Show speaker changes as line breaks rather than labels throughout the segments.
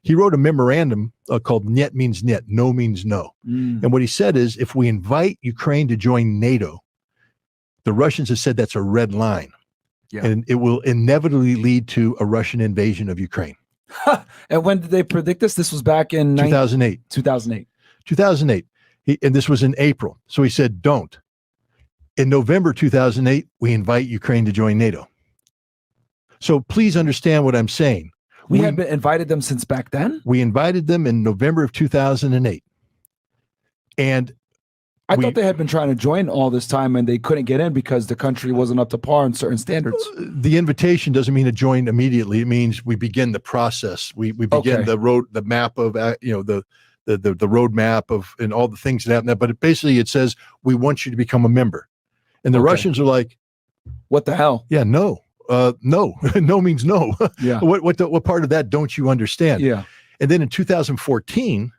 he wrote a memorandum called "Niet means Niet," no means no. And what he said is, if we invite Ukraine to join NATO, the Russians have said that's a red line, and it will inevitably lead to a Russian invasion of Ukraine.
And when did they predict this? This was back in
2008.
2008.
2008. And this was in April. So he said, don't. In November 2008, we invite Ukraine to join NATO. So please understand what I'm saying.
We had been invited them since back then?
We invited them in November of 2008. And
I thought they had been trying to join all this time and they couldn't get in because the country wasn't up to par in certain standards.
The invitation doesn't mean to join immediately. It means we begin the process. We begin the map of, the roadmap of, and all the things that happen. But basically it says, we want you to become a member. And the Russians are like,
what the hell?
Yeah, no. No. No means no.
Yeah.
What part of that don't you understand?
Yeah.
And then in 2014,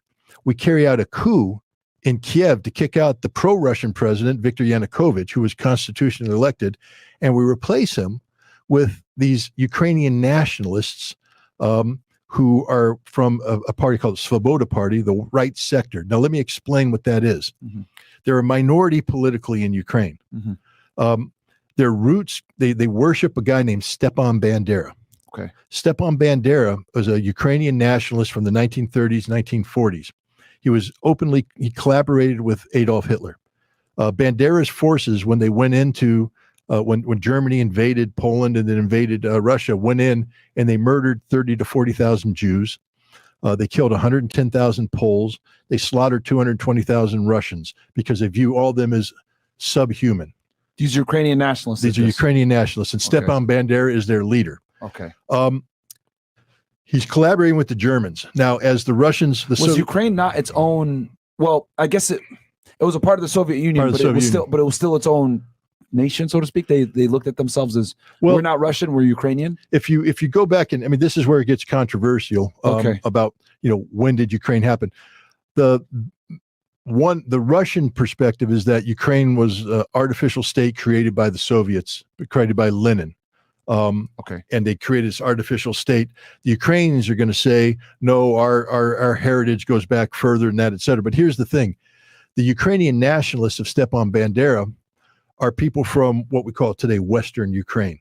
we carry out a coup in Kiev to kick out the pro-Russian president, Viktor Yanukovych, who was constitutionally elected, and we replace him with these Ukrainian nationalists who are from a party called Svoboda Party, the right sector. Now, let me explain what that is. They're a minority politically in Ukraine. Their roots, they worship a guy named Stepan Bandera.
Okay.
Stepan Bandera was a Ukrainian nationalist from the 1930s, 1940s. He collaborated with Adolf Hitler. Bandera's forces, when they went into, when Germany invaded Poland and then invaded Russia, went in and they murdered 30 to 40,000 Jews. They killed 110,000 Poles. They slaughtered 220,000 Russians because they view all of them as subhuman.
These are Ukrainian nationalists.
These are Ukrainian nationalists, and Stepan Bandera is their leader.
Okay.
He's collaborating with the Germans. Now, as the Russians...
Was Ukraine not its own... Well, I guess it was a part of the Soviet Union, but it was still its own nation, so to speak. They looked at themselves as, we're not Russian, we're Ukrainian.
If you go back, and I mean, this is where it gets controversial about, when did Ukraine happen? The Russian perspective is that Ukraine was an artificial state created by the Soviets, created by Lenin. And they created this artificial state. The Ukrainians are going to say, no, our heritage goes back further than that, et cetera. But here's the thing. The Ukrainian nationalists of Stepan Bandera are people from what we call today Western Ukraine.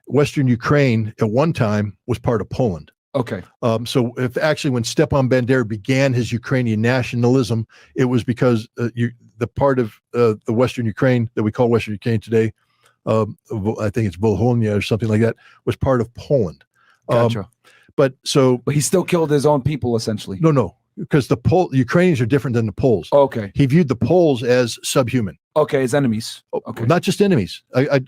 Western Ukraine at one time was part of Poland.
Okay.
So when Stepan Bandera began his Ukrainian nationalism, it was because the part of the Western Ukraine that we call Western Ukraine today, I think it's Volhynia or something like that, was part of Poland.
Gotcha.
But
he still killed his own people, essentially.
No, because the Ukrainians are different than the Poles.
Okay.
He viewed the Poles as subhuman.
Okay, as enemies. Okay.
Not just enemies. I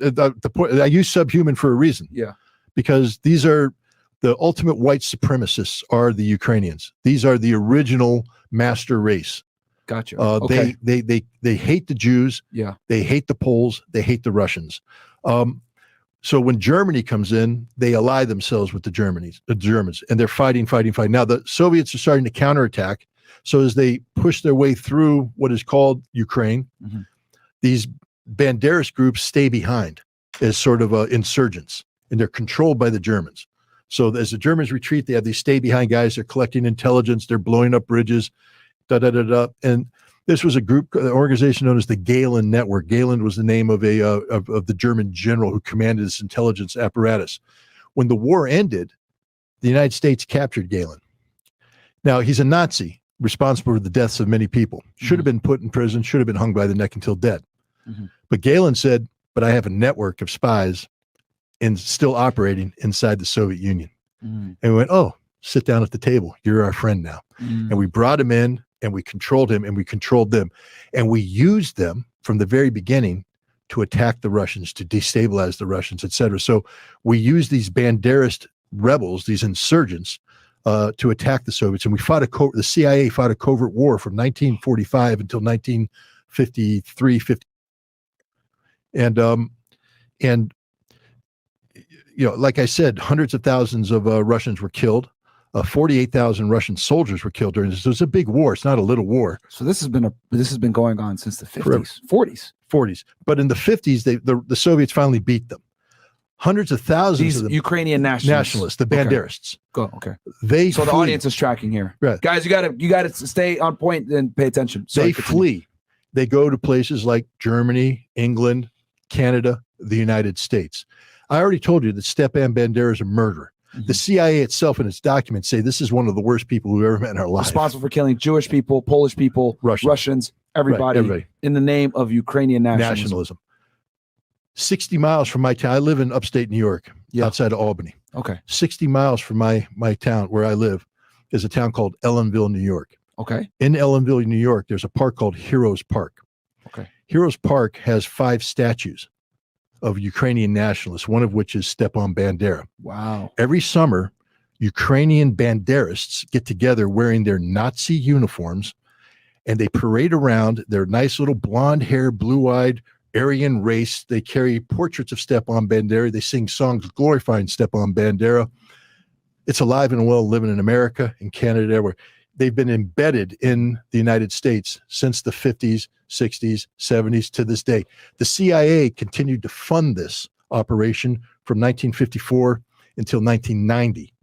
use subhuman for a reason.
Yeah. Because
these are the ultimate white supremacists are the Ukrainians. These are the original master race.
Gotcha.
They hate the Jews.
Yeah.
They hate the Poles. They hate the Russians. So when Germany comes in, they ally themselves with the Germans, and they're fighting. Now the Soviets are starting to counterattack. So as they push their way through what is called Ukraine, these Banderist groups stay behind as sort of insurgents, and they're controlled by the Germans. So as the Germans retreat, they have these stay behind guys. They're collecting intelligence. They're blowing up bridges. And this was an organization known as the Gehlen Network. Gehlen was the name of the German general who commanded this intelligence apparatus. When the war ended, the United States captured Gehlen. Now, he's a Nazi responsible for the deaths of many people. Should have been put in prison, should have been hung by the neck until dead. But Gehlen said, but I have a network of spies and still operating inside the Soviet Union. And we went, oh, sit down at the table. You're our friend now. And we brought him in, and we controlled him, and we controlled them. And we used them from the very beginning to attack the Russians, to destabilize the Russians, et cetera. So we used these Banderist rebels, these insurgents, to attack the Soviets. And we fought the CIA fought a covert war from 1945 until 1953, 50. And like I said, hundreds of thousands of Russians were killed. 48,000 Russian soldiers were killed during this. So it's a big war. It's not a little war.
So this has been going on since the 50s, 40s.
But in the 50s, the Soviets finally beat them. hundreds of thousands
These
of them,
Ukrainian nationalists,
the Banderists.
Okay.
They
so
flee.
the audience is tracking here,
right.
Guys. You gotta stay on point and pay attention.
They flee. They go to places like Germany, England, Canada, the United States. I already told you that Stepan Bandera is a murderer. The CIA itself in its documents say this is one of the worst people we've ever met in our lives.
Responsible for killing Jewish people, Polish people, Russians, everybody,
everybody,
in the name of Ukrainian nationalism.
60 miles from my town. I live in upstate New York, outside of Albany.
Okay.
60 miles from my town where I live is a town called Ellenville, New York.
Okay.
In Ellenville, New York, there's a park called Heroes Park.
Okay.
Heroes Park has 5 statues of Ukrainian nationalists, one of which is Stepan Bandera.
Wow.
Every summer, Ukrainian Banderists get together wearing their Nazi uniforms, and they parade around their nice little blonde hair, blue-eyed Aryan race. They carry portraits of Stepan Bandera. They sing songs glorifying Stepan Bandera. It's alive and well living in America, in Canada, where they've been embedded in the United States since the 50s, 60s, 70s to this day. The CIA continued to fund this operation from 1954 until 1990.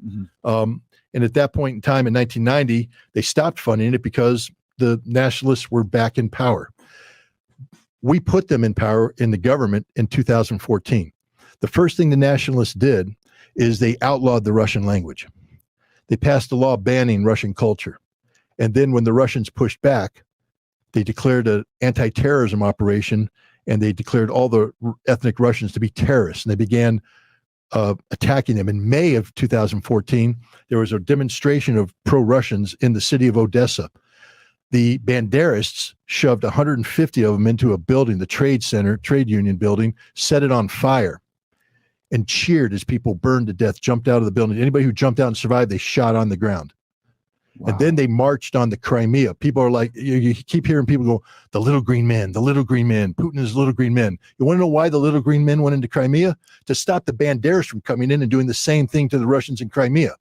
And at that point in time, in 1990, they stopped funding it because the nationalists were back in power. We put them in power in the government in 2014. The first thing the nationalists did is they outlawed the Russian language. They passed a law banning Russian culture. And then when the Russians pushed back, they declared an anti-terrorism operation, and they declared all the ethnic Russians to be terrorists. And they began attacking them. In May of 2014, there was a demonstration of pro-Russians in the city of Odessa. The Banderists shoved 150 of them into a building, the trade union building, set it on fire, and cheered as people burned to death, jumped out of the building. Anybody who jumped out and survived, they shot on the ground. Wow. And then they marched on the Crimea. People are like, you keep hearing people go, the little green men, Putin is little green men. You want to know why the little green men went into Crimea? To stop the Banderists from coming in and doing the same thing to the Russians in Crimea.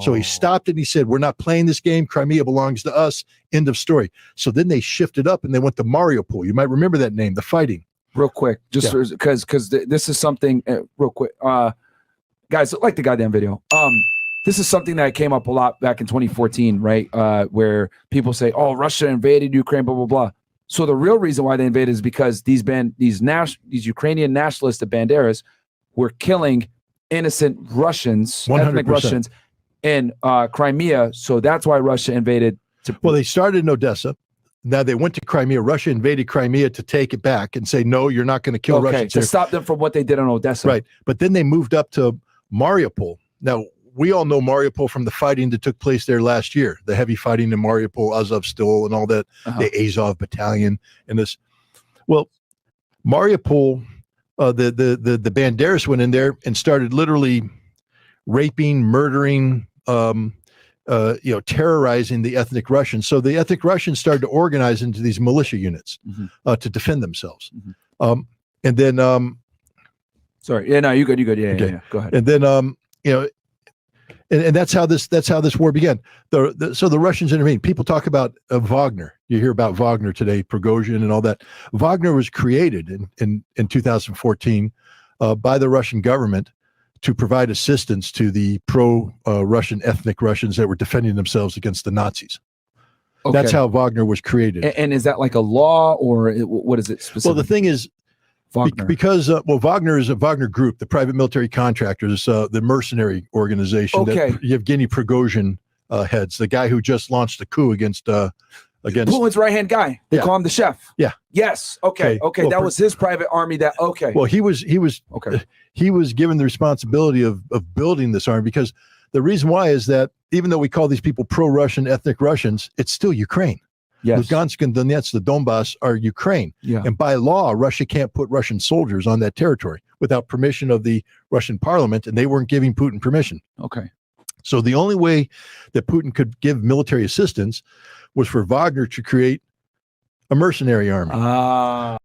So he stopped it and he said, we're not playing this game. Crimea belongs to us. End of story. So then they shifted up and they went to Mariupol. You might remember that name, the fighting.
Real quick, just because this is something, real quick. Guys, like the goddamn video. This is something that came up a lot back in 2014, right? Where people say, oh, Russia invaded Ukraine, blah, blah, blah. So the real reason why they invaded is because these Ukrainian nationalists, the Banderas, were killing innocent Russians,
100%.
Ethnic Russians in Crimea. So that's why Russia invaded.
Well, they started in Odessa. Now they went to Crimea. Russia invaded Crimea to take it back and say, no, you're not going to kill Russians.
To stop them from what they did in Odessa.
Right. But then they moved up to Mariupol. Now, we all know Mariupol from the fighting that took place there last year, the heavy fighting in Mariupol, Azovstal, and all that, the Azov battalion and this. Well, Mariupol, the Banderas went in there and started literally raping, murdering, terrorizing the ethnic Russians. So the ethnic Russians started to organize into these militia units to defend themselves. And then,
sorry, yeah, no, you good, yeah,
okay.
Yeah, go ahead.
And then, and that's how this war began. So the Russians intervened. People talk about Wagner. You hear about Wagner today, Prigozhin and all that. Wagner was created in 2014 by the Russian government to provide assistance to the pro-Russian ethnic Russians that were defending themselves against the Nazis. Okay. That's how Wagner was created.
And is that like a law, or what is it specifically?
Well, the thing is, Wagner. Because Wagner is a Wagner Group, the private military contractors, the mercenary organization that Yevgeny Prigozhin heads, the guy who just launched a coup against
Putin's right-hand guy. They call him the chef.
Yeah.
Yes. Okay. Well, that was his private army. Well, he was given the responsibility of building this army, because the reason why is that even though we call these people pro-Russian ethnic Russians, it's still Ukraine. Yes.
Lugansk and Donetsk, the Donbass, are Ukraine.
Yeah.
And by law, Russia can't put Russian soldiers on that territory without permission of the Russian parliament, and they weren't giving Putin permission.
Okay.
So the only way that Putin could give military assistance was for Wagner to create a mercenary army.